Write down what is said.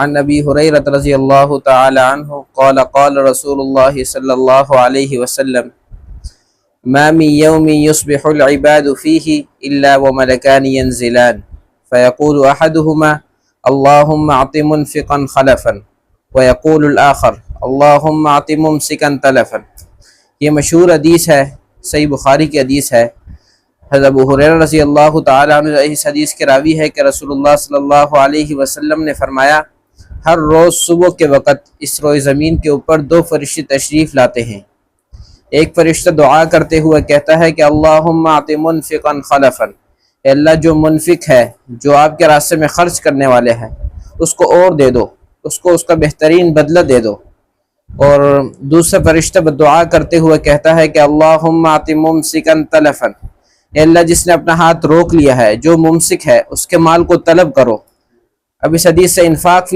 عن ابی ہریرہ رضی اللہ تعالی عنہ قال قال رسول اللہ صلی اللہ علیہ وسلم ما من يوم يصبح العباد فيه إلا وملكان ينزلان فيقول أحدهما اللهم اعط منفقا خلفا ويقول الآخر اللهم اعط ممسكا تلفا۔ یہ مشہور حدیث ہے، صحیح بخاری کی حدیث ہے۔ حضرت ابو ہریرہ رضی اللہ تعالیٰ عنہ اس حدیث کے راوی ہے کہ رسول اللہ صلی اللہ علیہ وسلم نے فرمایا ہر روز صبح کے وقت اس روئے زمین کے اوپر دو فرشتے تشریف لاتے ہیں۔ ایک فرشتہ دعا کرتے ہوئے کہتا ہے کہ اللہم اعط منفقا خلفا، اے اللہ جو منفق ہے، جو آپ کے راستے میں خرچ کرنے والے ہیں، اس کو اور دے دو، اس کو اس کا بہترین بدلہ دے دو۔ اور دوسرا فرشتہ دعا کرتے ہوئے کہتا ہے کہ اللہم اعط ممسکا تلفا، اے اللہ جس نے اپنا ہاتھ روک لیا ہے، جو ممسک ہے، اس کے مال کو طلب کرو۔ اب اس حدیث سے انفاق